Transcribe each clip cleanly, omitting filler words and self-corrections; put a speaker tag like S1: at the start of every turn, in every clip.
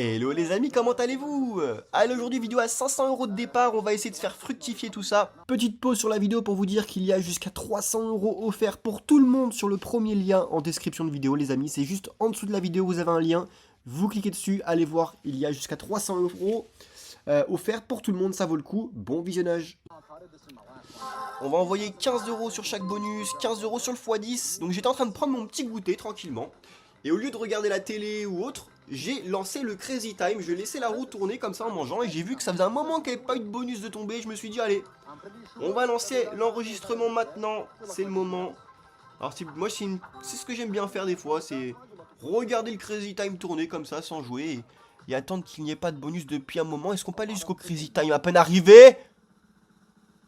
S1: Hello les amis, comment allez-vous? Allez, aujourd'hui vidéo à 500 € de départ, on va essayer de faire fructifier tout ça. Petite pause sur la vidéo pour vous dire qu'il y a jusqu'à 300 € offerts pour tout le monde sur le premier lien en description de vidéo les amis. C'est juste en dessous de la vidéo, vous avez un lien, vous cliquez dessus, allez voir, il y a jusqu'à 300 € offerts pour tout le monde, ça vaut le coup. Bon visionnage. On va envoyer 15 € sur chaque bonus, 15 € sur le x10. Donc j'étais en train de prendre mon petit goûter tranquillement. Et au lieu de regarder la télé ou autre, j'ai lancé le Crazy Time. Je laissais la roue tourner comme ça en mangeant. Et j'ai vu que ça faisait un moment qu'il n'y avait pas eu de bonus de tomber. Je me suis dit, allez, on va lancer l'enregistrement maintenant. C'est le moment. Alors moi, c'est ce que j'aime bien faire des fois. C'est regarder le Crazy Time tourner comme ça sans jouer. Et attendre qu'il n'y ait pas de bonus depuis un moment. Est-ce qu'on peut aller jusqu'au Crazy Time à peine arrivé?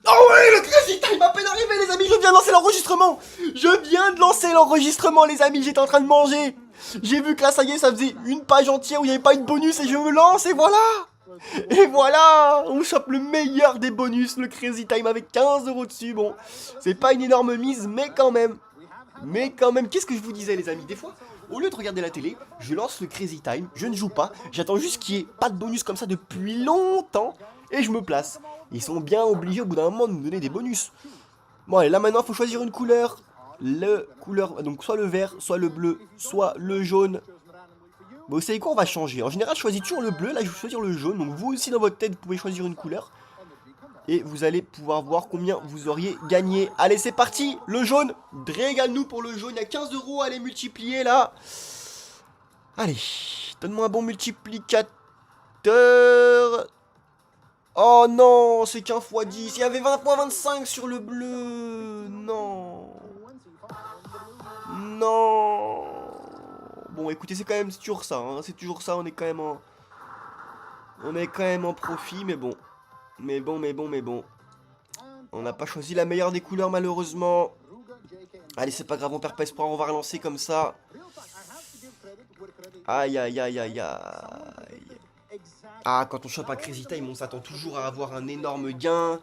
S1: Oh ouais, le Crazy Time à peine arrivé les amis, je viens de lancer l'enregistrement. Je viens de lancer l'enregistrement les amis, j'étais en train de manger. J'ai vu que là ça y est, ça faisait une page entière où il n'y avait pas eu de bonus et je me lance et voilà. Et voilà, on chope le meilleur des bonus, le Crazy Time avec 15 € dessus. Bon, c'est pas une énorme mise, mais quand même. Qu'est-ce que je vous disais les amis? Des fois, au lieu de regarder la télé, je lance le Crazy Time, je ne joue pas, j'attends juste qu'il n'y ait pas de bonus comme ça depuis longtemps, et je me place. Ils sont bien obligés au bout d'un moment de nous donner des bonus. Bon allez, là maintenant, il faut choisir une couleur. Donc soit le vert, soit le bleu, soit le jaune. Bon, vous savez quoi, on va changer. En général, je choisis toujours le bleu, là je vais choisir le jaune. Donc vous aussi dans votre tête, vous pouvez choisir une couleur. Et vous allez pouvoir voir combien vous auriez gagné. Allez, c'est parti, le jaune. Régale-nous pour le jaune. Il y a 15 € à les multiplier là. Allez, donne-moi un bon multiplicateur. Oh non, c'est qu'un x10. Il y avait 20,25 sur le bleu. Non. Non. Bon, écoutez, c'est toujours ça. Hein. C'est toujours ça, on est quand même en profit, mais bon. Mais bon. On n'a pas choisi la meilleure des couleurs malheureusement. Allez, c'est pas grave, on perd pas espoir, on va relancer comme ça. Aïe. Ah, quand on chope un Crazy Time, on s'attend toujours à avoir un énorme gain.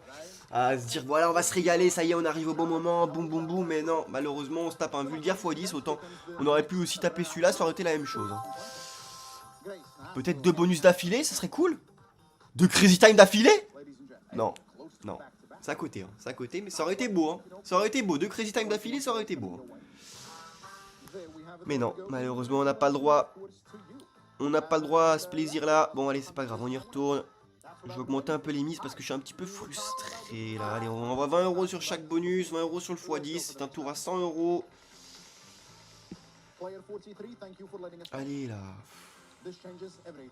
S1: À se dire, voilà, on va se régaler, ça y est, on arrive au bon moment, boum. Mais non, malheureusement, on se tape un vulgaire x10. Autant, on aurait pu aussi taper celui-là, ça aurait été la même chose. Hein. Peut-être 2 bonus d'affilée, ça serait cool. 2 Crazy Time d'affilée? Non. C'est à côté, mais ça aurait été beau, hein. Ça aurait été beau, 2 Crazy Time d'affilée, ça aurait été beau. Hein. Mais non, malheureusement, on n'a pas le droit. On n'a pas le droit à ce plaisir-là. Bon, allez, c'est pas grave, on y retourne. Je vais augmenter un peu les mises parce que je suis un petit peu frustré, là. Allez, on envoie 20 € sur chaque bonus, 20 € sur le x10. C'est un tour à 100 €. Allez, là.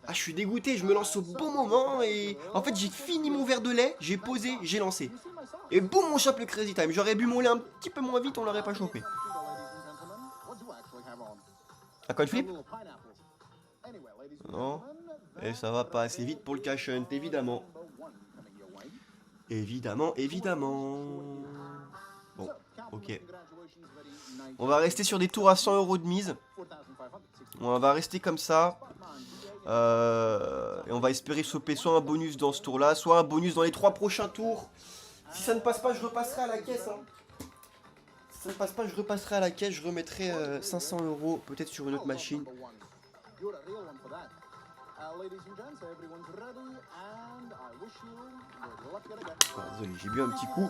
S1: Ah, je suis dégoûté, je me lance au bon moment et... En fait, j'ai fini mon verre de lait, j'ai posé, j'ai lancé. Et boum, on chope le Crazy Time. J'aurais bu mon lait un petit peu moins vite, on l'aurait pas chopé. Un coin flip? Non. Et ça va pas assez vite pour le cash hunt, évidemment. Évidemment. Bon, ok. On va rester sur des tours à 100 € de mise. On va rester comme ça. Et on va espérer choper soit un bonus dans ce tour là, soit un bonus dans les 3 prochains tours. Si ça ne passe pas, je repasserai à la caisse. Hein. Si ça ne passe pas, je repasserai à la caisse. Je remettrai 500 € peut-être sur une autre machine. Ah, désolé, j'ai bu un petit coup.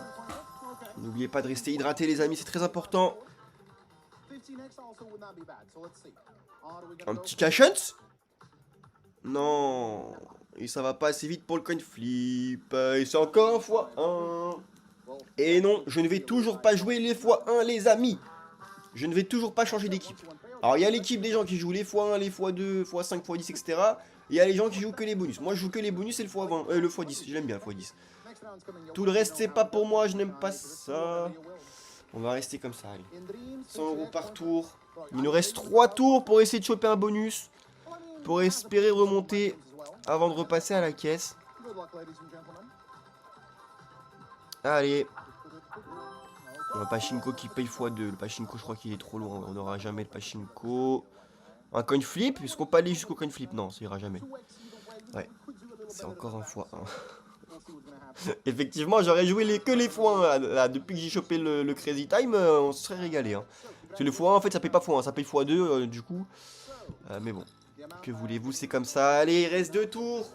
S1: N'oubliez pas de rester hydraté les amis, c'est très important. Un petit cash hunt? Non. Et ça va pas assez vite pour le coin flip. Et c'est encore un x1. Et non, je ne vais toujours pas jouer les x1 les amis. Je ne vais toujours pas changer d'équipe. Alors il y a l'équipe des gens qui jouent les x1, les x2, x5, x10, etc. Et il y a les gens qui jouent que les bonus. Moi je joue que les bonus et le x20, le x10. Je l'aime bien le x10. Tout le reste c'est pas pour moi, je n'aime pas ça. On va rester comme ça, allez. 100 € par tour. Il nous reste 3 tours pour essayer de choper un bonus. Pour espérer remonter avant de repasser à la caisse. Allez. Le Pachinko qui paye x2. Le Pachinko, je crois qu'il est trop lourd. On n'aura jamais le Pachinko. Un coin flip? Est-ce qu'on peut aller jusqu'au coin flip? Non, ça ira jamais. Ouais. C'est encore un x1. Effectivement, j'aurais joué que les x1 là. Depuis que j'ai chopé le Crazy Time, on se serait régalé. Hein. Parce que le x1, en fait, ça paye pas x1, ça paye x2 du coup. Mais bon. Que voulez-vous, c'est comme ça. Allez, il reste 2 tours.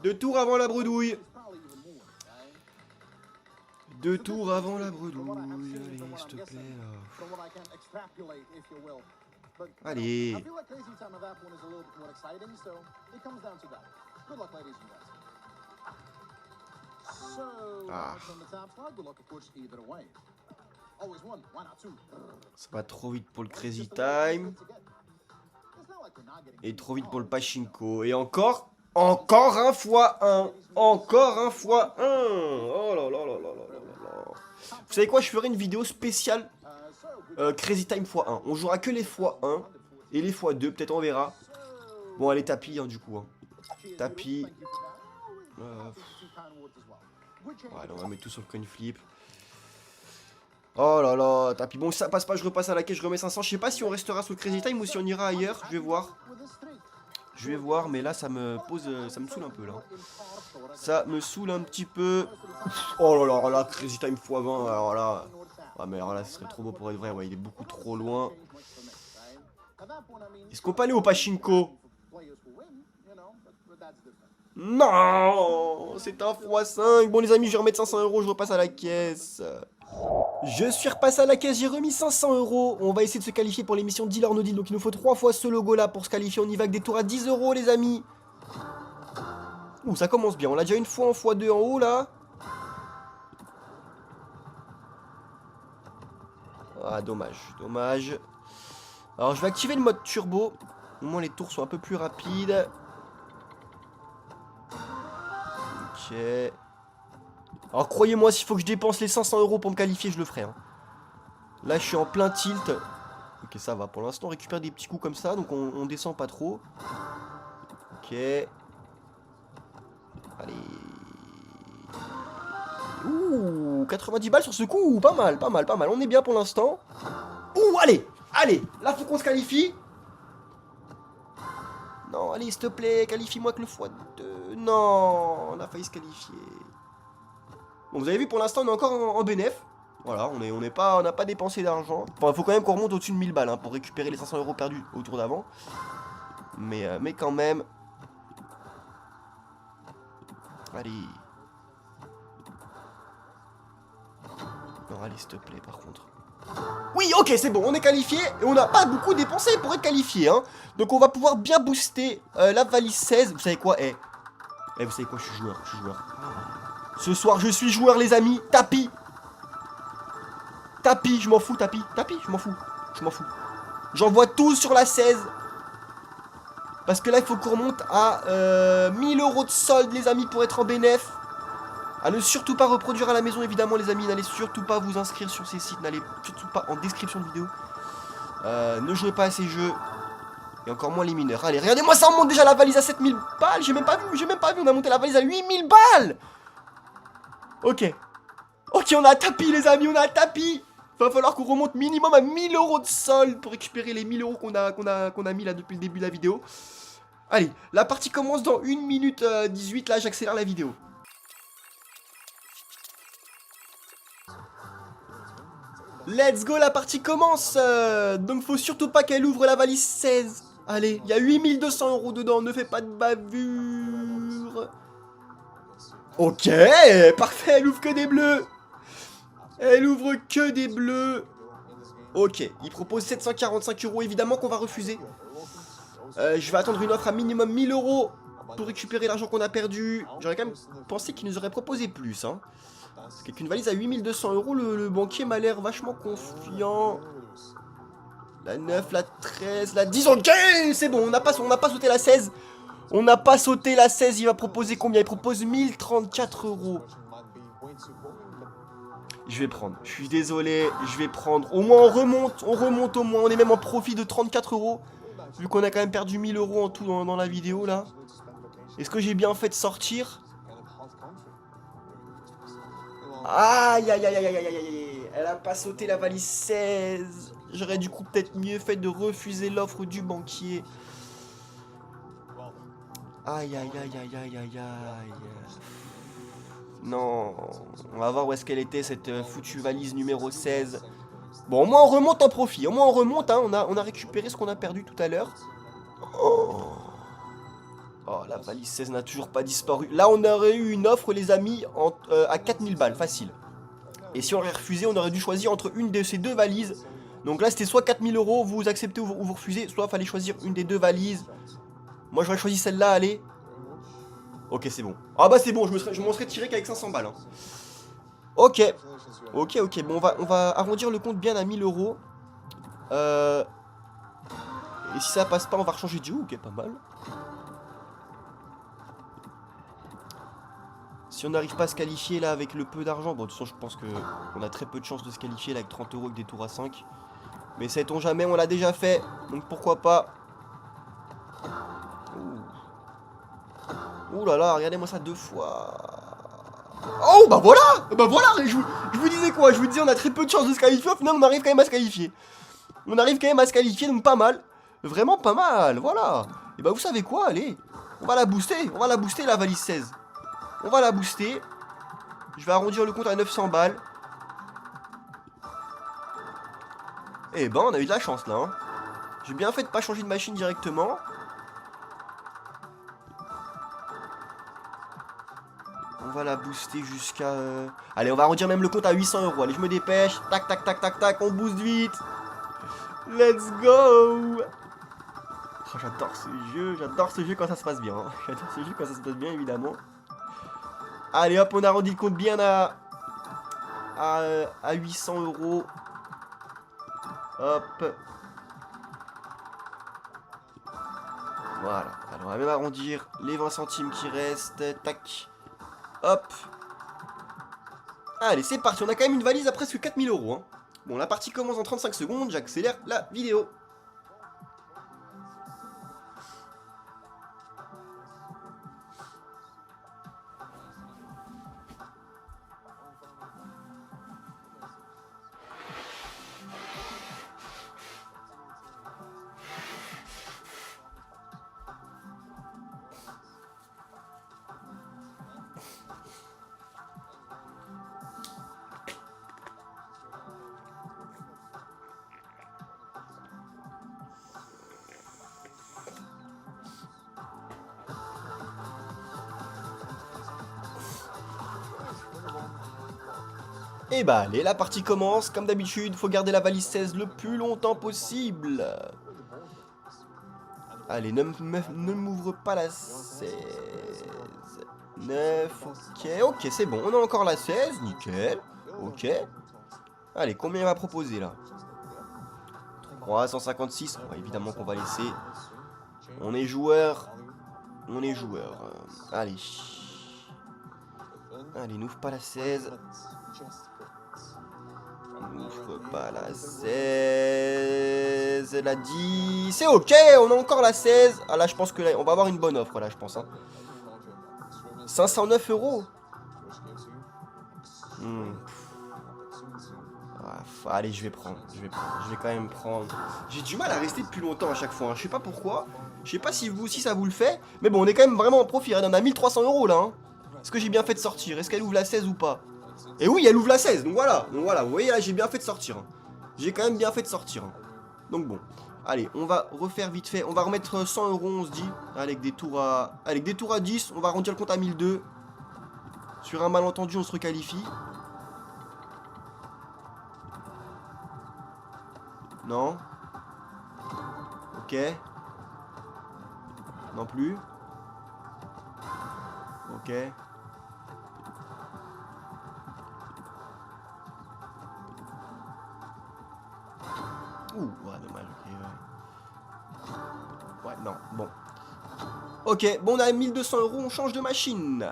S1: 2 tours avant la bredouille. 2 tours avant la bredouille. Allez, s'il te plaît. Allez. Ah. Ça va trop vite pour le Crazy Time. Et trop vite pour le Pachinko. Et encore un x1. Encore un x1. Oh là là là là là là. Vous savez quoi, je ferai une vidéo spéciale Crazy Time x1. On jouera que les x1 et les x2, peut-être on verra. Bon, allez, tapis hein, du coup. Hein. Tapis. Ouais, on va mettre tout sur le coin flip. Oh là là, tapis. Bon, ça passe pas, je repasse à la caisse, je remets 500. Je sais pas si on restera sur Crazy Time ou si on ira ailleurs. Je vais voir. Je vais voir, mais là, ça me pose... ça me saoule un peu, là. Ça me saoule un petit peu. Oh là là, Crazy Time x20, alors là... Ah, mais alors là, ce serait trop beau pour être vrai. Ouais, il est beaucoup trop loin. Est-ce qu'on peut aller au Pachinko? Non, c'est un x5. Bon les amis, je vais remettre 500 €, je repasse à la caisse. Je suis repassé à la caisse, j'ai remis 500 €. On va essayer de se qualifier pour l'émission Deal or No Deal. Donc il nous faut 3 fois ce logo là pour se qualifier. On y va avec des tours à 10 € les amis. Ouh, ça commence bien. On l'a déjà une fois en x2 en haut là. Ah, dommage, dommage. Alors je vais activer le mode turbo. Au moins les tours sont un peu plus rapides. Ok. Alors croyez-moi, s'il faut que je dépense les 500 € pour me qualifier, je le ferai. Hein. Là, je suis en plein tilt. Ok, ça va. Pour l'instant, on récupère des petits coups comme ça, donc on descend pas trop. Ok. Allez. Ouh, 90 balles sur ce coup. Pas mal, pas mal, pas mal. On est bien pour l'instant. Ouh, allez. Allez. Là, faut qu'on se qualifie. Non, allez, s'il te plaît, qualifie-moi que le x2. Non, on a failli se qualifier. Bon, vous avez vu, pour l'instant, on est encore en bénéf. Voilà, on n'a pas dépensé d'argent. Enfin, faut quand même qu'on remonte au-dessus de 1000 balles hein, pour récupérer les 500 € perdus au tour d'avant. Mais quand même. Allez. Non, allez, s'il te plaît, par contre. Oui, ok, c'est bon, on est qualifié. Et on n'a pas beaucoup dépensé pour être qualifié. Hein. Donc, on va pouvoir bien booster la valise 16. Vous savez quoi, vous savez quoi, je suis joueur, Ce soir, je suis joueur, les amis. Tapis. Tapis, je m'en fous, tapis. Tapis, je m'en fous. Je m'en fous. J'envoie tout sur la 16. Parce que là, il faut qu'on remonte à 1000 € de solde, les amis, pour être en bénéf. À ne surtout pas reproduire à la maison, évidemment, les amis. N'allez surtout pas vous inscrire sur ces sites. N'allez surtout pas en description de vidéo. Ne jouez pas à ces jeux. Et encore moins les mineurs. Allez, regardez-moi ça, on monte déjà la valise à 7000 balles. J'ai même pas vu. On a monté la valise à 8000 balles. Ok. Ok, on a un tapis, les amis, on a un tapis. Va falloir qu'on remonte minimum à 1000 € de solde pour récupérer les 1000 € qu'on a mis là depuis le début de la vidéo. Allez, la partie commence dans 1 minute 18. Là, j'accélère la vidéo. Let's go, la partie commence. Donc, faut surtout pas qu'elle ouvre la valise 16. Allez, il y a 8200 € dedans. Ne fais pas de bavure. Ok, parfait, elle ouvre que des bleus. Elle ouvre que des bleus. Ok, il propose 745 €. Évidemment qu'on va refuser. Je vais attendre une offre à minimum 1000 € pour récupérer l'argent qu'on a perdu. J'aurais quand même pensé qu'il nous aurait proposé plus. Hein. Parce qu'avec une valise à 8200 €, le banquier m'a l'air vachement confiant. La 9, la 13, la 10. Ok, c'est bon, on n'a pas sauté la 16. On n'a pas sauté la 16. Il va proposer combien? Il propose 1034 €. Je vais prendre. Je suis désolé, je vais prendre. Au moins on remonte au moins. On est même en profit de 34 €. Vu qu'on a quand même perdu 1000 € en tout dans la vidéo là. Est-ce que j'ai bien fait de sortir? Aïe aïe aïe aïe aïe aïe aïe. Elle a pas sauté la valise 16. J'aurais du coup peut-être mieux fait de refuser l'offre du banquier. Aïe aïe aïe aïe aïe aïe aïe. Non, on va voir où est-ce qu'elle était cette foutue valise numéro 16. Bon, au moins on remonte en profit, au moins on remonte, hein. On a récupéré ce qu'on a perdu tout à l'heure. Oh. La valise 16 n'a toujours pas disparu. Là, on aurait eu une offre, les amis, à 4000 balles, facile. Et si on aurait refusé, on aurait dû choisir entre une de ces deux valises. Donc là, c'était soit 4000 euros, vous acceptez ou vous refusez, soit il fallait choisir une des deux valises. Moi, j'aurais choisi celle-là, allez. Ok, c'est bon. Ah bah c'est bon, je m'en serais tiré qu'avec 500 balles. Hein. Ok. Ok. Bon, on va arrondir le compte bien à 1000 euros. Et si ça passe pas, on va rechanger de jeu. Ok, pas mal. Si on n'arrive pas à se qualifier là avec le peu d'argent, bon de toute façon je pense qu'on a très peu de chances de se qualifier là avec 30 euros avec des tours à 5. Mais sait-on jamais, on l'a déjà fait, donc pourquoi pas. Ouh là là, regardez-moi ça 2 fois. Oh bah voilà. Je vous disais quoi, je vous disais on a très peu de chances de se qualifier, au final on arrive quand même à se qualifier. On arrive quand même à se qualifier, donc pas mal. Vraiment pas mal, voilà. Et bah vous savez quoi, allez, on va la booster la valise 16. On va la booster. Je vais arrondir le compte à 900 balles. Eh ben, on a eu de la chance là. Hein. J'ai bien fait de pas changer de machine directement. On va la booster jusqu'à... Allez, on va arrondir même le compte à 800 euros. Allez, je me dépêche. Tac, tac, tac, tac, tac. On booste vite. Let's go. Oh, j'adore ce jeu quand ça se passe bien. Hein. J'adore ce jeu quand ça se passe bien, évidemment. Allez, hop, on arrondit le compte bien à 800 euros. Hop. Voilà. Alors, on va même arrondir les 20 centimes qui restent. Tac. Hop. Allez, c'est parti. On a quand même une valise à presque 4000 euros. Hein. Bon, la partie commence en 35 secondes. J'accélère la vidéo. Et bah allez, la partie commence, comme d'habitude, faut garder la valise 16 le plus longtemps possible. Allez, ne m'ouvre pas la 16. 9, ok, c'est bon, on a encore la 16, nickel. Ok. Allez, combien il va proposer là 356, bon, évidemment qu'on va laisser. On est joueur. Allez. Allez, n'ouvre pas la 16. N'ouvre pas la 16. La 10. C'est ok, on a encore la 16. Ah là, je pense que là, on va avoir une bonne offre là, je pense. Hein. 509 euros. Allez, je vais prendre. Je vais quand même prendre. J'ai du mal à rester depuis longtemps à chaque fois. Hein. Je sais pas pourquoi. Je sais pas si vous aussi ça vous le fait. Mais bon, on est quand même vraiment en profit. On a 1300 euros là. Hein. Est-ce que j'ai bien fait de sortir? Est-ce qu'elle ouvre la 16 ou pas? Et oui, elle ouvre la 16. Donc voilà. Vous voyez là, j'ai bien fait de sortir. Hein. J'ai quand même bien fait de sortir. Hein. Donc bon. Allez, on va refaire vite fait. On va remettre 100 euros, on se dit. Avec des tours à 10. On va arrondir le compte à 1002. Sur un malentendu, on se requalifie. Non. Ok. Non plus. Ok. Ouh, ouais, dommage, ok, ouais. Ouais, non, bon. Ok, bon, on a 1200 euros, on change de machine.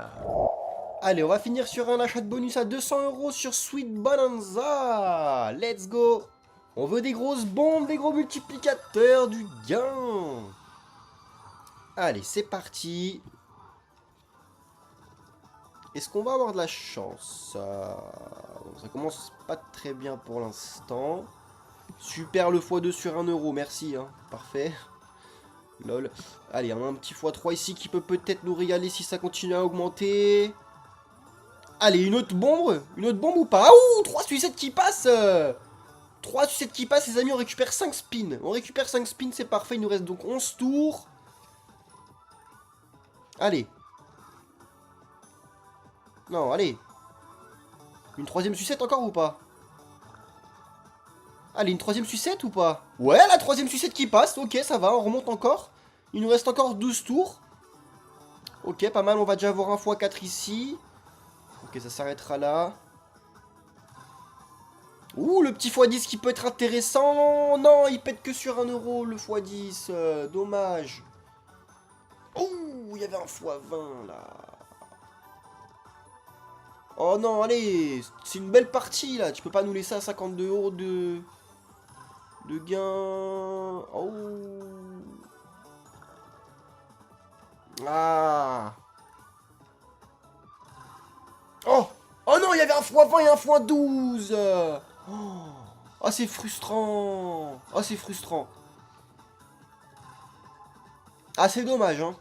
S1: Allez, on va finir sur un achat de bonus à 200 euros sur Sweet Bonanza. Let's go. On veut des grosses bombes, des gros multiplicateurs, du gain. Allez, c'est parti. Est-ce qu'on va avoir de la chance? Ça commence pas très bien pour l'instant. Super le x2 sur 1 euro, merci. Hein. Parfait. Lol. Allez, on a un petit x3 ici qui peut peut-être nous régaler si ça continue à augmenter. Allez, une autre bombe ou pas? Ouh, 3 sucettes qui passent 3 sucettes qui passent, les amis, on récupère 5 spins. On récupère 5 spins, c'est parfait, il nous reste donc 11 tours. Allez. Non, allez. Une troisième sucette encore ou pas? Allez, une troisième sucette ou pas? Ouais, la troisième sucette qui passe. Ok, ça va, on remonte encore. Il nous reste encore 12 tours. Ok, pas mal, on va déjà avoir un x4 ici. Ok, ça s'arrêtera là. Ouh, le petit x10 qui peut être intéressant. Non, il pète que sur 1 euro le x10. Dommage. Ouh, il y avait un x20 là. Oh non, allez. C'est une belle partie là. Tu peux pas nous laisser à 52 euros de gain. Oh. Ah. Oh. Oh non, il y avait un x20 et un x12. Oh, oh c'est frustrant. Oh, c'est frustrant. Ah, c'est dommage, hein.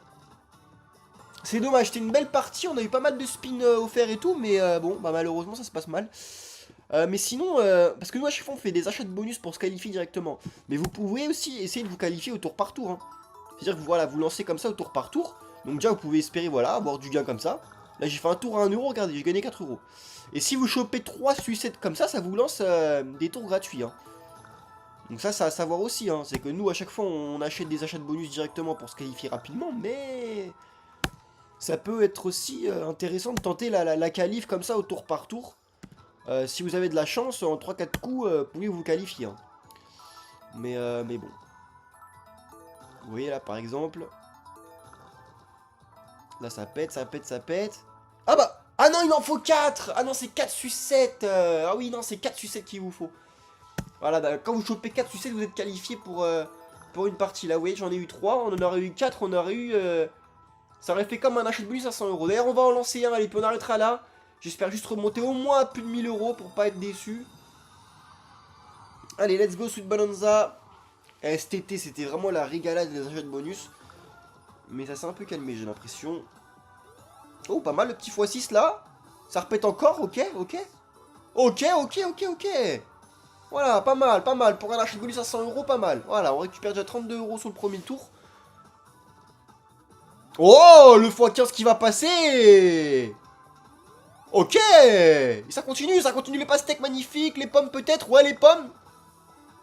S1: C'est dommage, c'était une belle partie, on a eu pas mal de spins offerts et tout, mais bon, bah malheureusement ça se passe mal. Mais sinon, parce que nous à chaque fois on fait des achats de bonus pour se qualifier directement. Mais vous pouvez aussi essayer de vous qualifier au tour par tour, hein. C'est-à-dire que voilà, vous lancez comme ça au tour par tour. Donc déjà vous pouvez espérer, voilà, avoir du gain comme ça. Là j'ai fait un tour à 1 euro, regardez, j'ai gagné 4 euros. Et si vous chopez 3 sucettes comme ça vous lance des tours gratuits, hein. Donc ça, c'est à savoir aussi, hein. C'est que nous à chaque fois on achète des achats de bonus directement pour se qualifier rapidement, mais ça peut être aussi intéressant de tenter la qualif comme ça au tour par tour. Si vous avez de la chance, en 3-4 coups, vous pouvez vous qualifier, hein. Mais bon. Vous voyez là par exemple. Là ça pète, ça pète, ça pète. Ah bah. Ah non, il en faut 4. Ah non, c'est 4 sucettes. Ah oui, non, c'est 4 sucettes qu'il vous faut. Voilà, bah, quand vous chopez 4 sucettes, vous êtes qualifié pour une partie. Là, vous voyez, j'en ai eu 3. On en aurait eu 4, on aurait eu... ça aurait fait comme un achat de bonus à 100 euros. D'ailleurs, on va en lancer un, allez, puis on arrêtera là. J'espère juste remonter au moins à plus de 1000 euros pour pas être déçu. Allez, let's go, Sweet Bonanza. Cet été, c'était vraiment la régalade des achats de bonus. Mais ça s'est un peu calmé, j'ai l'impression. Oh, pas mal le petit x6 là. Ça repète encore, ok, ok. Ok, ok, ok, ok. Voilà, pas mal, pas mal. Pour un achat de bonus à 100 euros, pas mal. Voilà, on récupère déjà 32 euros sur le premier tour. Oh, le x15 qui va passer. Ok. Et ça continue les pastèques magnifiques, les pommes peut-être, ouais les pommes.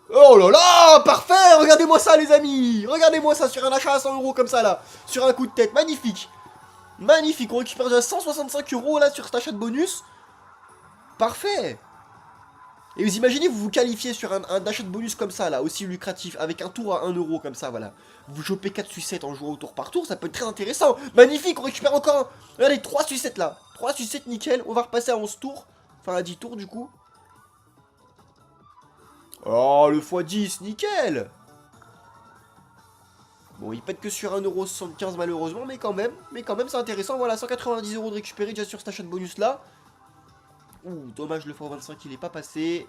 S1: Oh là là, parfait, regardez-moi ça les amis. Regardez-moi ça sur un achat à 100 euros comme ça là. Sur un coup de tête, magnifique. Magnifique, on récupère déjà 165 euros là sur cet achat de bonus. Parfait. Et vous imaginez, vous vous qualifiez sur un achat de bonus comme ça, là, aussi lucratif, avec un tour à 1 euro comme ça, voilà. Vous chopez 4 sucettes en jouant au tour par tour, ça peut être très intéressant. Magnifique, on récupère encore un... Regardez, 3 sucettes là. 3 sucettes, nickel. On va repasser à 11 tours. Enfin, à 10 tours, du coup. Oh, le x10, nickel. Bon, il pète que sur 1,75€ malheureusement, mais quand même, c'est intéressant. Voilà, 190 euros de récupérer déjà sur cet achat de bonus là. Ouh, dommage, le x25 il est pas passé.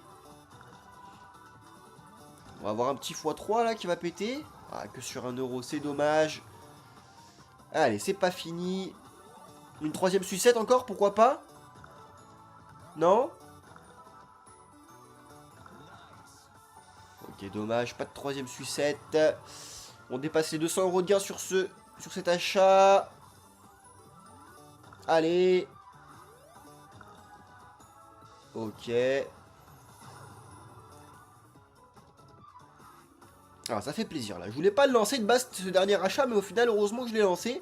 S1: On va avoir un petit x3 là qui va péter. Ah, que sur 1 euro, c'est dommage. Allez, c'est pas fini. Une troisième sucette encore, pourquoi pas? Non? Ok, dommage, pas de troisième sucette. On dépasse les 200 euros de gain sur cet achat. Allez. Ok. Alors ça fait plaisir là. Je voulais pas le lancer de base ce dernier achat, mais au final, heureusement que je l'ai lancé.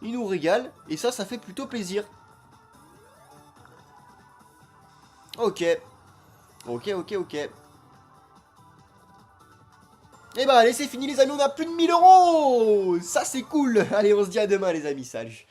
S1: Il nous régale. Et ça fait plutôt plaisir. Ok. Ok, ok, ok. Et bah allez, c'est fini les amis, on a plus de 1000 euros. Ça c'est cool. Allez, on se dit à demain les amis, salut.